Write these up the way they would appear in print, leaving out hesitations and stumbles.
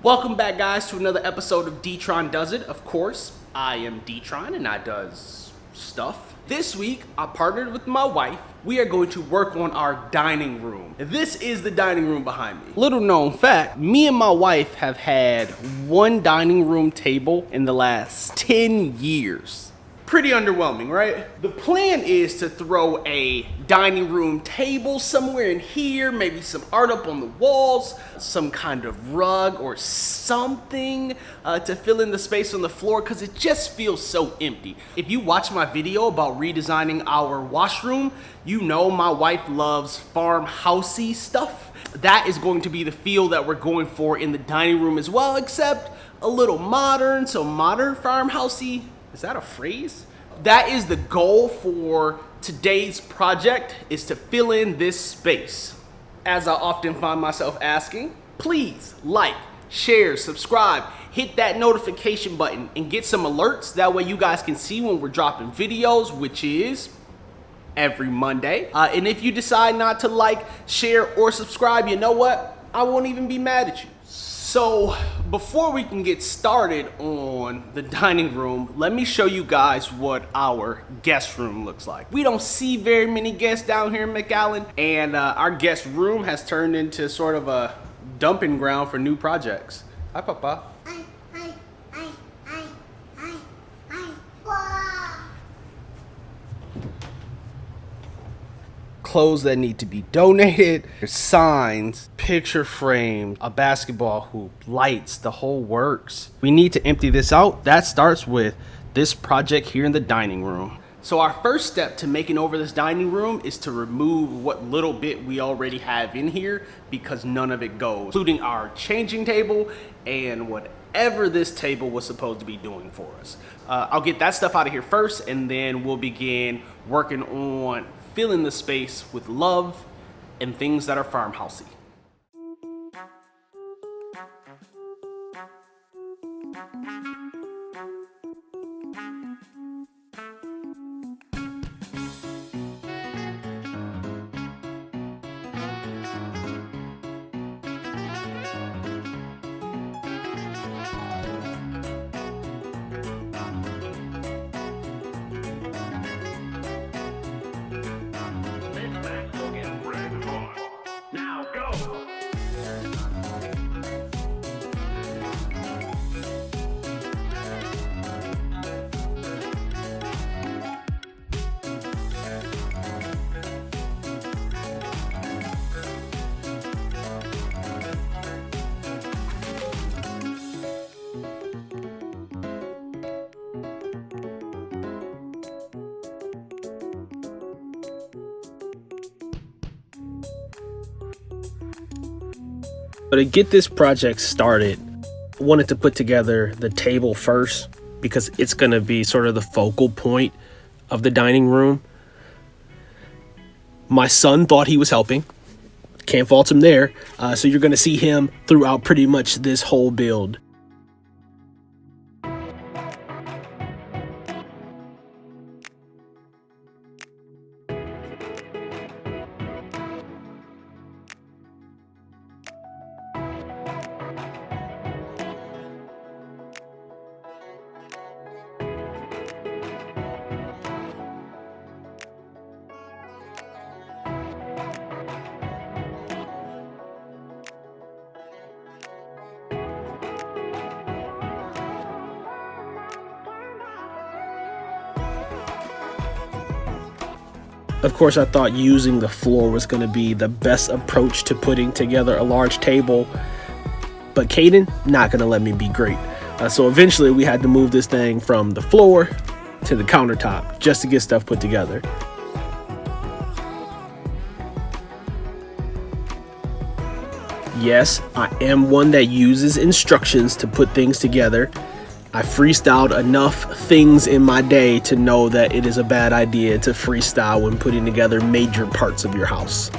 Welcome back, guys, to another episode of Detrone Does It. Of course, I am Detrone and I does stuff. This week, I partnered with my wife. We are going to work on our dining room. This is the dining room behind me. Little known fact, me and my wife have had one dining room table in the last 10 years. Pretty underwhelming, right? The plan is to throw a dining room table somewhere in here, maybe some art up on the walls, some kind of rug or something to fill in the space on the floor, because it just feels so empty. If you watch my video about redesigning our washroom, you know my wife loves farmhousey stuff. That is going to be the feel that we're going for in the dining room as well, except a little modern, so modern farmhousey. Is that a phrase? That is the goal for today's project, is to fill in this space. As I often find myself asking, please like, share, subscribe, hit that notification button and get some alerts. That way you guys can see when we're dropping videos, which is every Monday. And if you decide not to like, share, or subscribe, you know what? I won't even be mad at you. So before we can get started on the dining room, let me show you guys what our guest room looks like. We don't see very many guests down here in McAllen, and our guest room has turned into sort of a dumping ground for new projects. Hi, Papa. Clothes that need to be donated, there's signs, picture frames, a basketball hoop, lights, the whole works. We need to empty this out. That starts with this project here in the dining room. So our first step to making over this dining room is to remove what little bit we already have in here, because none of it goes, including our changing table and whatever this table was supposed to be doing for us. I'll get that stuff out of here first, and then we'll begin working on filling the space with love and things that are farmhousey. But to get this project started, I wanted to put together the table first, because it's going to be sort of the focal point of the dining room. My son thought he was helping. Can't fault him there. So you're going to see him throughout pretty much this whole build. Of course, I thought using the floor was going to be the best approach to putting together a large table, but Caden not going to let me be great. So eventually we had to move this thing from the floor to the countertop just to get stuff put together. Yes, I am one that uses instructions to put things together. I freestyled enough things in my day to know that it is a bad idea to freestyle when putting together major parts of your house.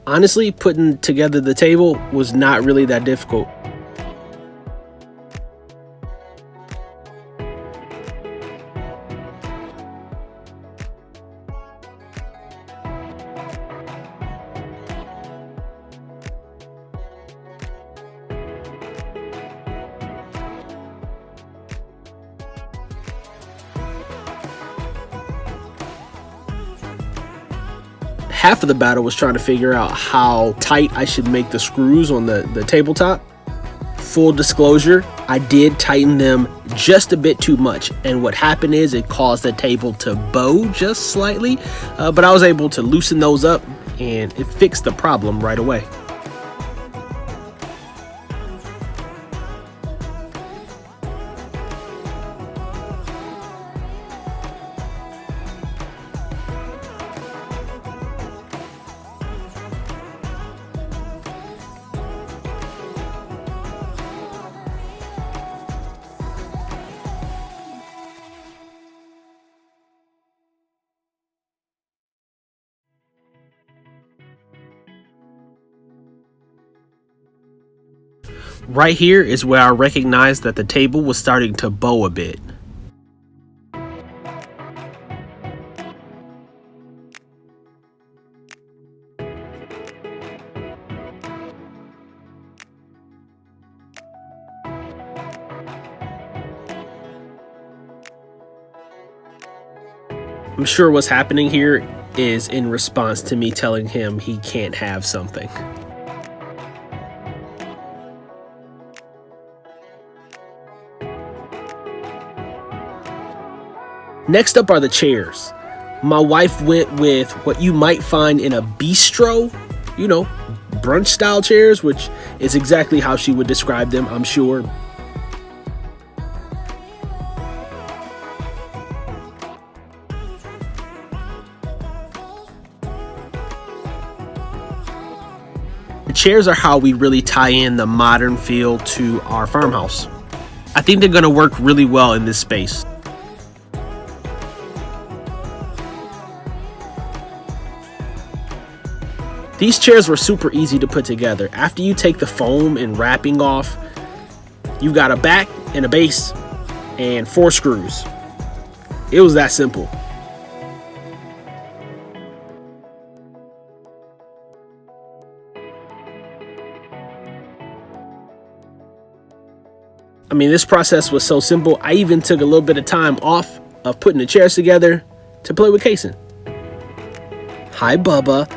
Honestly, putting together the table was not really that difficult. Half of the battle was trying to figure out how tight I should make the screws on the tabletop. Full disclosure, I did tighten them just a bit too much, and what happened is it caused the table to bow just slightly, but I was able to loosen those up and it fixed the problem right away. Right here is where I recognized that the table was starting to bow a bit. I'm sure what's happening here is in response to me telling him he can't have something. Next up are the chairs. My wife went with what you might find in a bistro, brunch style chairs, which is exactly how she would describe them, I'm sure. The chairs are how we really tie in the modern feel to our farmhouse. I think they're gonna work really well in this space. These chairs were super easy to put together. After you take the foam and wrapping off, you've got a back and a base and 4 screws. It was that simple. I mean, this process was so simple, I even took a little bit of time off of putting the chairs together to play with casing. Hi, Bubba.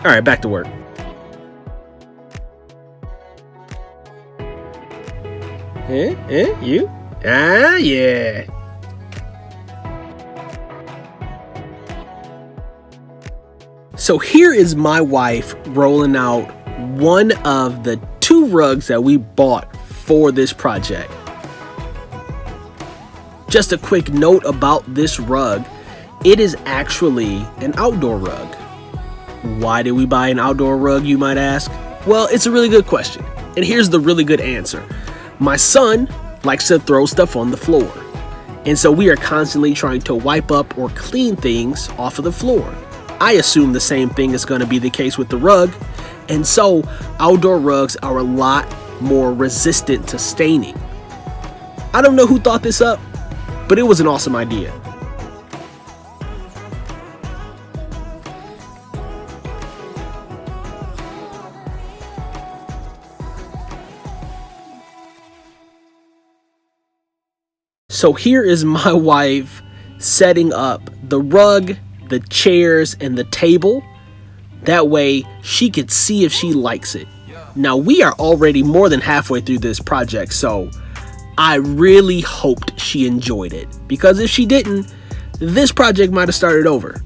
All right, back to work. You? Ah, yeah. So here is my wife rolling out one of the 2 rugs that we bought for this project. Just a quick note about this rug. It is actually an outdoor rug. Why did we buy an outdoor rug, you might ask? Well, it's a really good question, and here's the really good answer. My son likes to throw stuff on the floor, and so we are constantly trying to wipe up or clean things off of the floor. I assume the same thing is going to be the case with the rug, and so outdoor rugs are a lot more resistant to staining. I don't know who thought this up, but it was an awesome idea. So here is my wife setting up the rug, the chairs, and the table. That way she could see if she likes it. Now we are already more than halfway through this project, so I really hoped she enjoyed it, because if she didn't, this project might have started over.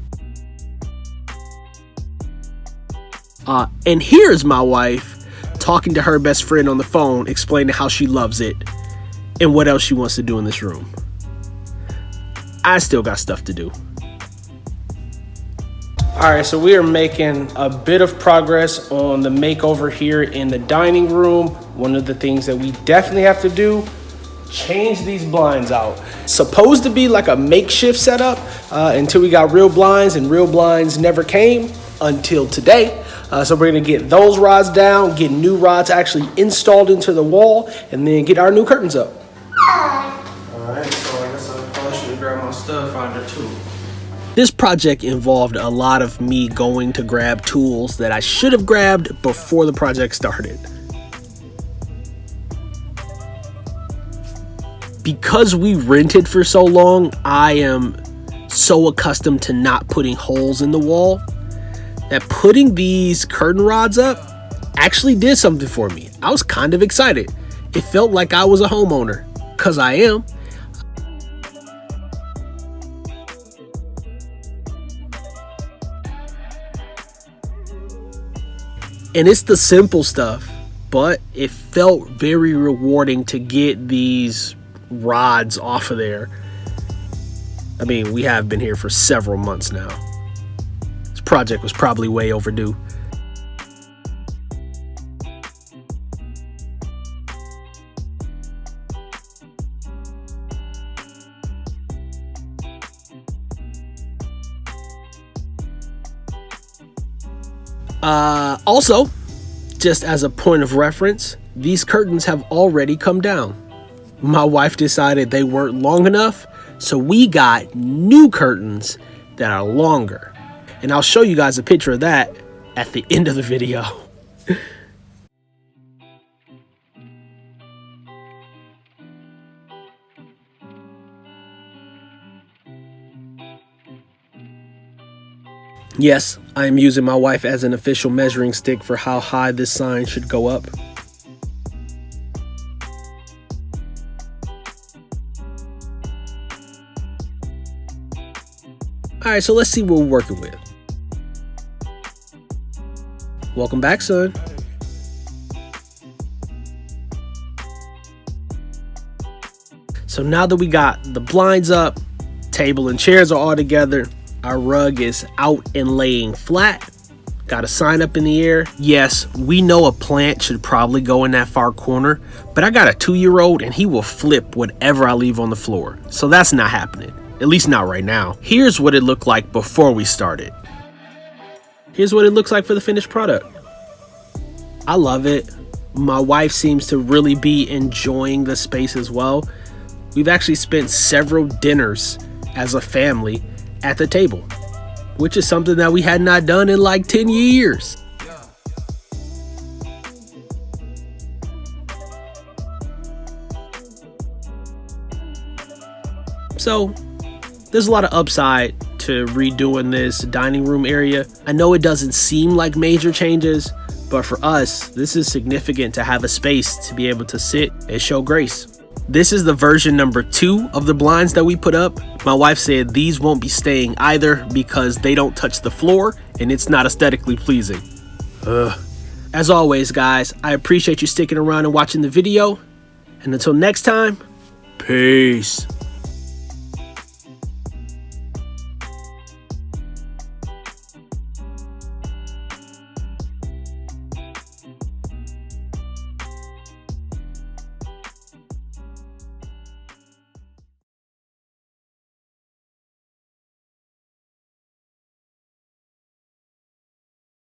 And here's my wife talking to her best friend on the phone, explaining how she loves it and what else she wants to do in this room. I still got stuff to do. All right, so we are making a bit of progress on the makeover here in the dining room. One of the things that we definitely have to do change these blinds out. Supposed to be like a makeshift setup until we got real blinds, and real blinds never came until today. So we're gonna get those rods down, get new rods actually installed into the wall, and then get our new curtains up. Alright, so I guess I probably should grab my stud finder too. This project involved a lot of me going to grab tools that I should have grabbed before the project started. Because we rented for so long, I am so accustomed to not putting holes in the wall that putting these curtain rods up actually did something for me. I was kind of excited. It felt like I was a homeowner, because I am. And it's the simple stuff, but it felt very rewarding to get these rods off of there. I mean, we have been here for several months now. This project was probably way overdue. Also, just as a point of reference, these curtains have already come down. My wife decided they weren't long enough, so we got new curtains that are longer. And I'll show you guys a picture of that at the end of the video. Yes, I am using my wife as an official measuring stick for how high this sign should go up. Alright, so let's see what we're working with. Welcome back, son. So now that we got the blinds up, table and chairs are all together, our rug is out and laying flat. Got a sign up in the air. Yes, we know a plant should probably go in that far corner, but I got a 2-year-old and he will flip whatever I leave on the floor. So that's not happening, at least not right now. Here's what it looked like before we started. Here's what it looks like for the finished product. I love it. My wife seems to really be enjoying the space as well. We've actually spent several dinners as a family at the table, which is something that we had not done in like 10 years. So there's a lot of upside to redoing this dining room area. I know it doesn't seem like major changes, but for us, this is significant to have a space to be able to sit and show grace. This is the version number 2 of the blinds that we put up. My wife said these won't be staying either because they don't touch the floor and it's not aesthetically pleasing. As always, guys, I appreciate you sticking around and watching the video. And until next time, peace.